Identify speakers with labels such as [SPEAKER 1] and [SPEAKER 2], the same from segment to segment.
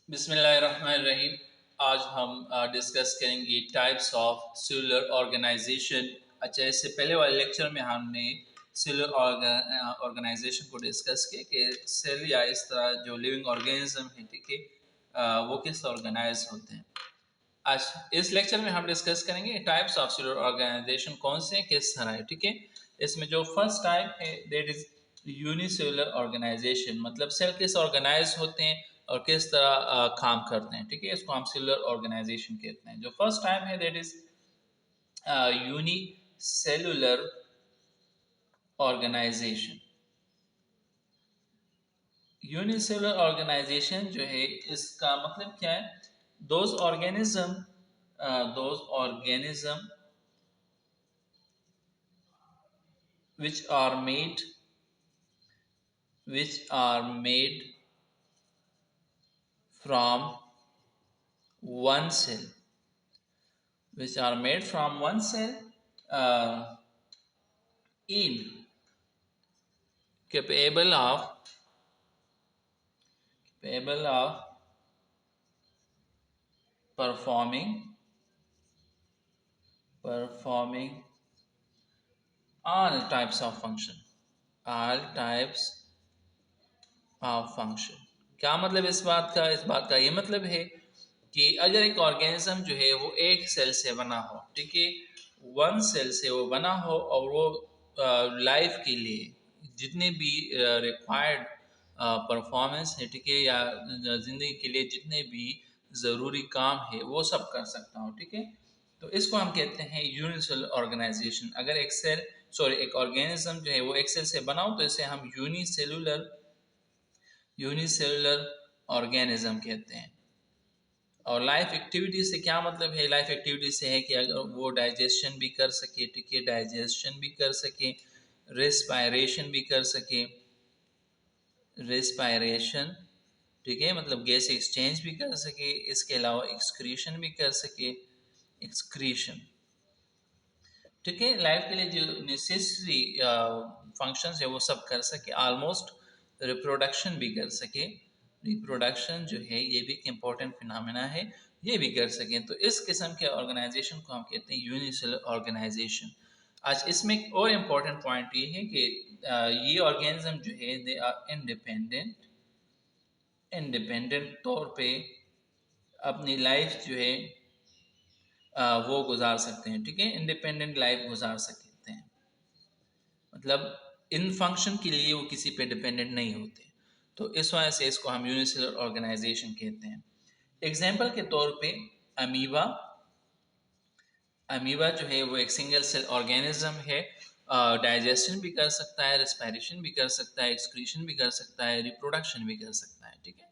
[SPEAKER 1] बिस्मिल्लाहिर्रहमानिर्रहीम। आज हम डिस्कस करेंगे टाइप्स ऑफ सेलुलर ऑर्गेनाइजेशन। अच्छा, इससे पहले वाले लेक्चर में हमने सेलुलर ऑर्गेनाइजेशन को डिस्कस किया कि सेल या इस तरह जो लिविंग ऑर्गेनिज्म है, ठीक है, वो किस ऑर्गेनाइज होते हैं। आज इस लेक्चर में हम डिस्कस करेंगे टाइप्स ऑफ सेलुलर ऑर्गेनाइजेशन कौन से हैं, किस तरह है, ठीक है। इसमें जो फर्स्ट टाइप है दैट इज यूनिसेलुलर ऑर्गेनाइजेशन, मतलब सेल किस ऑर्गेनाइज होते हैं और किस तरह काम करते हैं, ठीक है। इसको हम सेलुलर ऑर्गेनाइजेशन कहते हैं। जो फर्स्ट टाइप है that is unicellular organization. Unicellular organization जो है इसका मतलब क्या है? Those organism which are made from one cell, uh, in capable of performing all types of function। क्या मतलब इस बात का? इस बात का ये मतलब है कि अगर एक ऑर्गेनिज्म जो है वो एक सेल से बना हो, ठीक है, वन सेल से वो बना हो, और वो लाइफ के लिए जितने भी रिक्वायर्ड परफॉर्मेंस है, ठीक है, या जिंदगी के लिए जितने भी ज़रूरी काम है वो सब कर सकता हो, ठीक है। तो इसको हम कहते हैं यूनिसेलुलर ऑर्गेनाइजेशन। अगर एक ऑर्गेनिज्म जो है वो एक सेल से बना हो तो इसे हम यूनिसेलुलर ऑर्गेनिज्म कहते हैं। और लाइफ एक्टिविटी से क्या मतलब है? लाइफ एक्टिविटी से है कि अगर वो डाइजेशन भी कर सके, ठीक है, डाइजेशन भी कर सके, रेस्पायरेशन भी कर सके, रेस्पायरेशन, ठीक है, मतलब गैस एक्सचेंज भी कर सके, इसके अलावा एक्सक्रीशन भी कर सके, एक्सक्रीशन, ठीक है। लाइफ के लिए जो नेसेसरी फंक्शंस है वो सब कर सके, ऑलमोस्ट रिप्रोडक्शन भी कर सके। रिप्रोडक्शन जो है ये भी एक इम्पोर्टेंट फिनोमेना है, ये भी कर सकें। तो इस किस्म के ऑर्गेनाइजेशन को हम कहते हैं यूनिसेलुलर ऑर्गेनाइजेशन। आज इसमें एक और इम्पोर्टेंट पॉइंट ये है कि ये ऑर्गेनिज्म जो है दे आर इंडिपेंडेंट तौर पे अपनी लाइफ जो है वो गुजार सकते हैं, ठीक है, इंडिपेंडेंट लाइफ गुजार सकते हैं। मतलब इन फंक्शन के लिए वो किसी पे डिपेंडेंट नहीं होते। तो इस वजह से इसको हम यूनिसेलुलर ऑर्गेनाइजेशन कहते हैं। एग्जाम्पल के तौर पे अमीबा जो है वो एक सिंगल सेल ऑर्गेनिज्म है। डाइजेशन भी कर सकता है, रेस्पायरेशन भी कर सकता है, एक्सक्रीशन भी कर सकता है, रिप्रोडक्शन भी कर सकता है, ठीक है।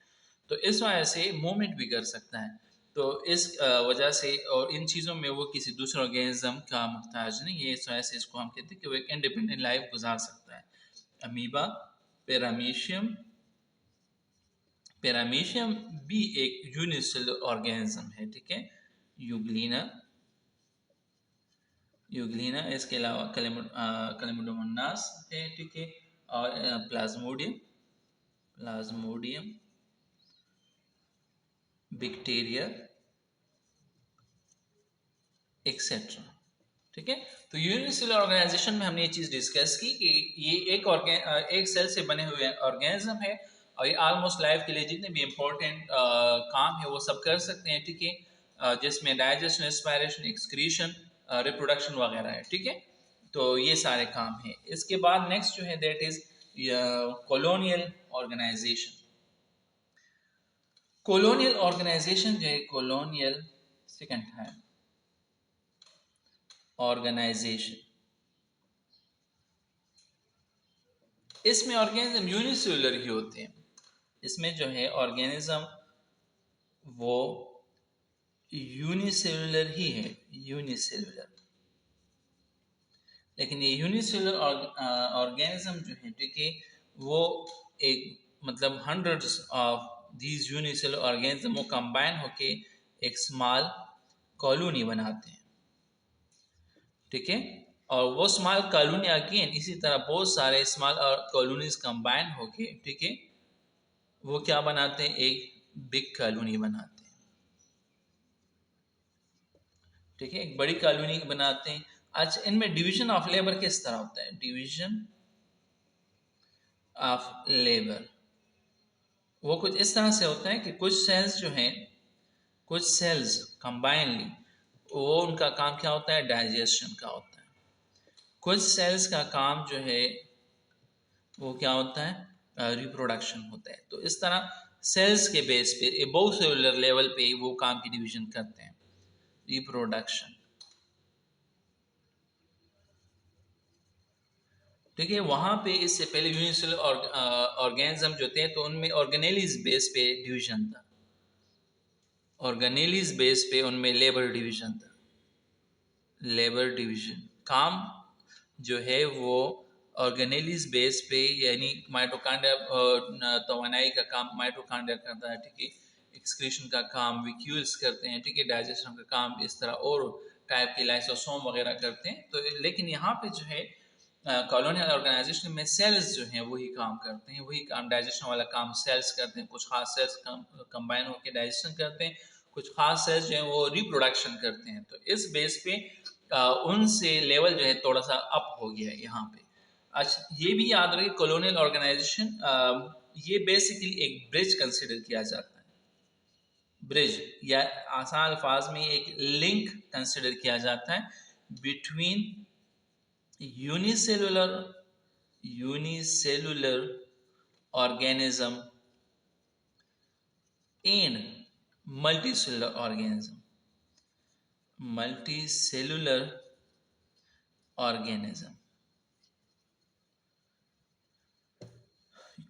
[SPEAKER 1] तो इस वजह से मूवमेंट भी कर सकता है। तो इस वजह से और इन चीज़ों में वो किसी दूसरे ऑर्गेनिज्म का मुहताज नहीं है। इस वजह से इसको हम कहते हैं कि वो एक इंडिपेंडेंट लाइफ गुजार सकता है। अमीबा, पैरामीशियम पैरामीशियम भी एक यूनिसेलुलर ऑर्गेनिज्म है, ठीक है। यूग्लिना इसके अलावा कलेमोडोमोनास है, ठीक है, और प्लाज्मोडियम बैक्टीरिया एक्सेट्रा, ठीक है। तो यूनिसेलुलर ऑर्गेनाइजेशन में हमने ये चीज़ डिस्कस की कि ये एक सेल से बने हुए ऑर्गेनिज्म है, और ये ऑलमोस्ट लाइफ के लिए जितने भी इम्पोर्टेंट काम है वो सब कर सकते हैं, ठीक है, जिसमें डाइजेशन, रेस्पायरेशन, एक्सक्रीशन, रिप्रोडक्शन वगैरह है, ठीक है। तो ये सारे काम हैं। इसके बाद नेक्स्ट जो है that is colonial organization. Colonial organization जो है सेकंड है ऑर्गेनाइजेशन, इसमें ऑर्गेनिज्म यूनिसेलुलर ही होते हैं। इसमें जो है ऑर्गेनिज्म वो यूनिसेलुलर ही है, यूनिसेलुलर। लेकिन ये यूनिसेलुलर ऑर्गेनिज्म जो है, ठीक है, वो एक मतलब hundreds of these unicellular organism वो कंबाइन होके एक स्मॉल कॉलोनी बनाते हैं, ठीक है। और वो स्मॉल कॉलोनी अगेन इसी तरह बहुत सारे स्मॉल कॉलोनीज कंबाइन होके, ठीक है, वो क्या बनाते हैं? एक बिग कॉलोनी बनाते हैं। ठीक है, एक बड़ी कॉलोनी बनाते हैं। अच्छा, इनमें डिवीजन ऑफ लेबर किस तरह होता है? डिवीजन ऑफ लेबर वो कुछ इस तरह से होता है कि कुछ सेल्स जो हैं, कुछ सेल्स कंबाइनली वो उनका काम क्या होता है? डाइजेशन का होता है। कुछ सेल्स का काम जो है वो क्या होता है? रिप्रोडक्शन होता है। तो इस तरह सेल्स के बेस पे बहुत सेलुलर लेवल पे वो काम की डिवीजन करते हैं। रिप्रोडक्शन, ठीक है। वहाँ पे इससे पहले यूनिसेलुलर ऑर्गेनिज्म जो थे तो उनमें ऑर्गेनेलिस बेस पे डिवीजन था। ऑर्गेनेलिस बेस पे उनमें लेबर डिवीजन था। लेबर डिवीजन काम जो है वो ऑर्गेनेलिस बेस पे, यानी माइटोकांड्रिया तवानाई का काम माइटोकांड्रिया करता है, ठीक है। एक्सक्रीशन का काम विक्यूल्स करते हैं, ठीक है। डाइजेशन का काम इस तरह और टाइप के लाइसोसोम वगैरह करते हैं। तो लेकिन यहाँ पे जो है कॉलोनियल ऑर्गेनाइजेशन में सेल्स जो हैं वही काम करते हैं, वही काम डाइजेशन वाला काम सेल्स करते हैं। कुछ खास सेल्स कंबाइन होकर डाइजेशन करते हैं, कुछ खास सेल्स जो हैं वो रिप्रोडक्शन करते हैं। तो इस बेस पे उनसे लेवल जो है थोड़ा सा अप हो गया है यहाँ पे। अच्छा, ये भी याद रखिए कॉलोनियल ऑर्गेनाइजेशन ये बेसिकली एक ब्रिज कंसिडर किया जाता है। ब्रिज या आसान अल्फाज में एक लिंक कंसिडर किया जाता है between unicellular unicellular organism and multicellular organism. Multicellular organism,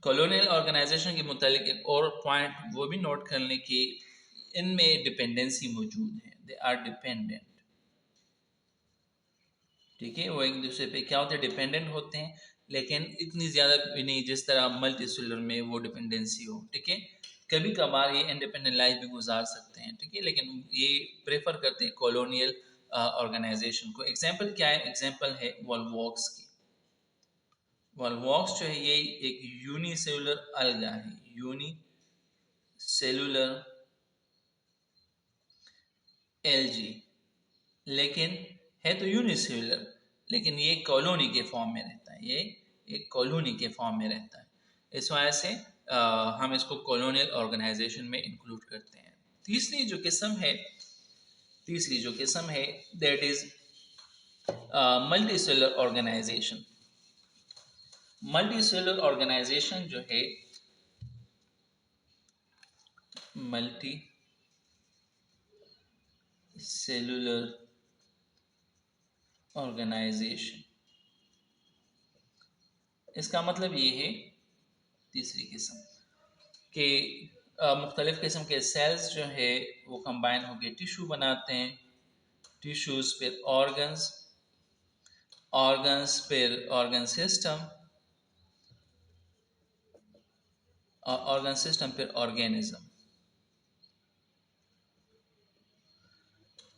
[SPEAKER 1] colonial organization के मुतालिक एक और पॉइंट वो भी नोट कर लें कि इनमें डिपेंडेंसी मौजूद है। दे आर डिपेंडेंट, ठीक है। वो एक दूसरे पे क्या होते हैं? डिपेंडेंट होते हैं, लेकिन इतनी ज़्यादा भी नहीं जिस तरह मल्टी सेलुलर में वो डिपेंडेंसी हो, ठीक है। कभी कभार ये इंडिपेंडेंट लाइफ भी गुजार सकते हैं, ठीक है, लेकिन ये प्रेफर करते हैं कॉलोनियल ऑर्गेनाइजेशन को। एग्जाम्पल क्या है? एग्जाम्पल है वॉल्वॉक्स की। वॉल्वॉक्स जो है ये एक यूनिसेलुलर अलगा है, यूनिसेलुलर एलजी, लेकिन है तो यूनिसेलुलर, लेकिन ये कॉलोनी के फॉर्म में रहता है। ये एक कॉलोनी के फॉर्म में रहता है। इस वजह से हम इसको कॉलोनियल ऑर्गेनाइजेशन में इंक्लूड करते हैं। तीसरी जो किस्म है that is multi cellular organization. Multi cellular organization जो है मल्टी सेलुलर ऑर्गेनाइजेशन, इसका मतलब ये है तीसरी किस्म कि मुख्तलिफ़ किस्म के सेल्स जो है वो कंबाइन होकर टिश्यू बनाते हैं। टिश्यूज़ फिर ऑर्गन्स, ऑर्गन्स फिर ऑर्गन सिस्टम, और ऑर्गन सिस्टम फिर ऑर्गेनिज्म।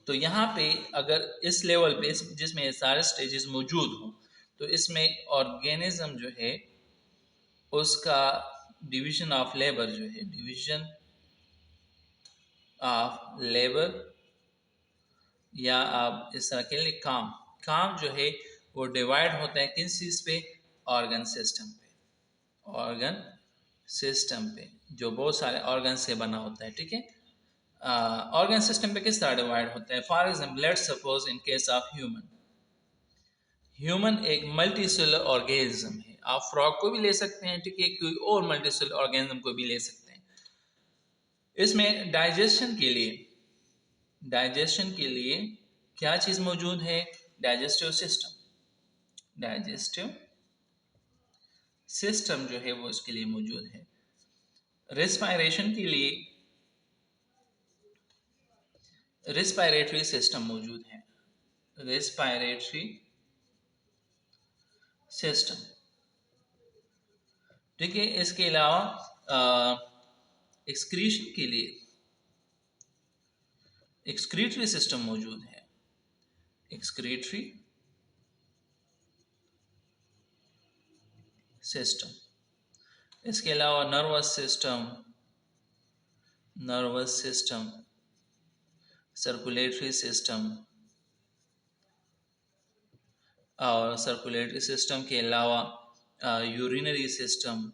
[SPEAKER 1] तो यहाँ पे अगर इस लेवल पे जिसमें सारे स्टेजेस मौजूद हों तो इसमें ऑर्गेनिज्म जो है उसका डिवीजन ऑफ लेबर जो है, डिवीजन ऑफ लेबर, या आप इस तरह के लिए काम काम जो है वो डिवाइड होता है किस चीज़ पे? ऑर्गन सिस्टम पे। ऑर्गन सिस्टम पे जो बहुत सारे ऑर्गन से बना होता है, ठीक है। ऑर्गन सिस्टम पे किस तरह डिवाइड होता है? For example let's suppose in case of human, human एक मल्टी सेलुलर ऑर्गेनिज्म है। आप फ्रॉग को भी ले सकते हैं, ठीक है, कोई और मल्टी सेलुलर ऑर्गेनिज्म को भी ले सकते हैं। इसमें डाइजेशन के लिए क्या चीज़ मौजूद है? Digestive system. डाइजेस्टिव सिस्टम जो है वो इसके लिए मौजूद है। रेस्पायरेशन के लिए रेस्पायरेटरी सिस्टम मौजूद है। रेस्पायरेटरी सिस्टम, ठीक है। इसके अलावा एक्सक्रीशन के लिए एक्सक्रीटरी सिस्टम मौजूद है। एक्सक्रीटरी सिस्टम, इसके अलावा nervous system, nervous system, circulatory system, और सर्कुलेटरी सिस्टम के अलावा यूरिनरी सिस्टम,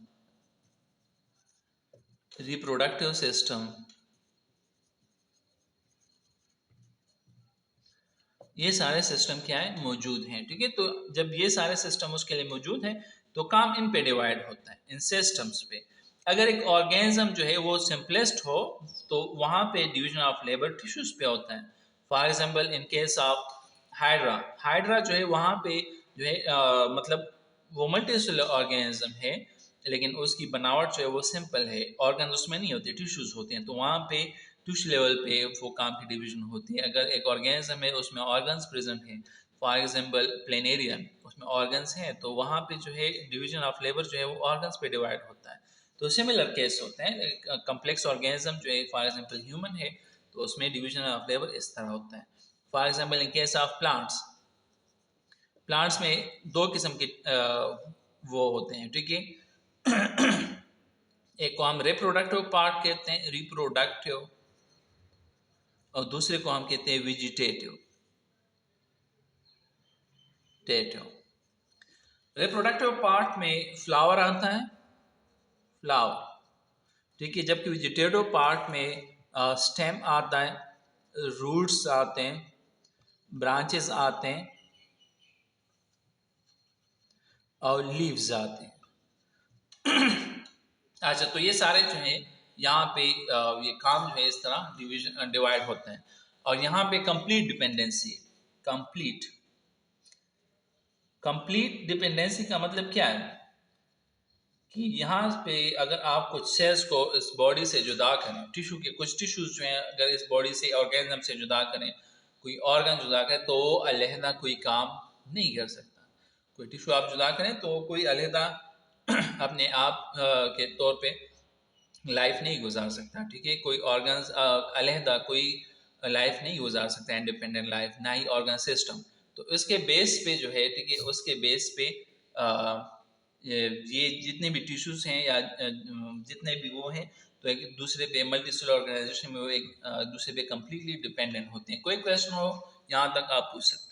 [SPEAKER 1] रिप्रोडक्टिव सिस्टम, ये सारे सिस्टम क्या है, मौजूद हैं। ठीक है, तो जब ये सारे सिस्टम उसके लिए मौजूद हैं तो काम इन पे डिवाइड होता है, इन सिस्टम्स पे। अगर एक ऑर्गेनिज्म जो है वो सिंपलेस्ट हो तो वहां पे डिवीजन ऑफ लेबर टिश्यूज पे होता है। For example in case of hydra, hydra जो है वहां पे जो है मतलब वो मल्टी सेलुलर ऑर्गेनिज्म है, लेकिन उसकी बनावट जो है वो सिंपल है, ऑर्गन उसमें नहीं होते, टिश्यूज होते हैं। तो वहाँ पे टिश्यू लेवल पे वो काम की डिवीजन होती है। अगर एक ऑर्गेनिज्म है उसमें ऑर्गन्स प्रेजेंट हैं, फॉर एग्जांपल प्लेनेरिया, उसमें ऑर्गन्स हैं, तो वहाँ पे जो है डिवीजन ऑफ लेबर जो है वो ऑर्गन्स पे डिवाइड होता है। तो सिमिलर केस होते हैं, कम्प्लेक्स ऑर्गेनिज्म जो है फॉर एग्जांपल ह्यूमन है तो उसमें डिवीजन ऑफ लेबर इस तरह होता है। For example in case of plants, plants में दो किस्म के वो होते हैं। ठीक है, एक को हम रिप्रोडक्टिव पार्ट कहते हैं, रिप्रोडक्टिव, और दूसरे को हम कहते हैं वेजिटेटिव, टेटिव। रिप्रोडक्टिव पार्ट में फ्लावर आता है, फ्लावर। ठीक है, जबकि वेजिटेटिव पार्ट में स्टेम आता है, रूट्स आते हैं, ब्रांचेस आते हैं, और लीव्स आते हैं। अच्छा, तो ये सारे जो हैं यहाँ पे ये काम जो है इस तरह डिवीजन डिवाइड होते हैं। और यहाँ पे complete dependency, complete, complete dependency का मतलब क्या है कि यहाँ पे अगर आप कुछ सेल्स को इस बॉडी से जुदा करें, टिश्यू के कुछ टिश्यूज जो हैं अगर इस बॉडी से ऑर्गेनिज्म से जुदा करें, कोई ऑर्गन जुदा करें, तो वो अलहदा कोई काम नहीं कर सकता। कोई टिश्यू आप जुदा करें तो कोई अलहदा अपने आप के तौर पे लाइफ नहीं गुजार सकता। ठीक है, कोई ऑर्गन्स अलहदा कोई लाइफ नहीं गुजार सकता, इंडिपेंडेंट लाइफ, ना ही ऑर्गन सिस्टम। तो इसके बेस पे जो है, ठीक है, उसके बेस पे ये जितने भी टिश्यूज हैं या जितने भी वो हैं, तो एक दूसरे पे मल्टी सेलुलर ऑर्गेनाइजेशन में वो एक दूसरे पे कम्प्लीटली डिपेंडेंट होते हैं। कोई क्वेश्चन हो यहाँ तक आप पूछ सकते हैं।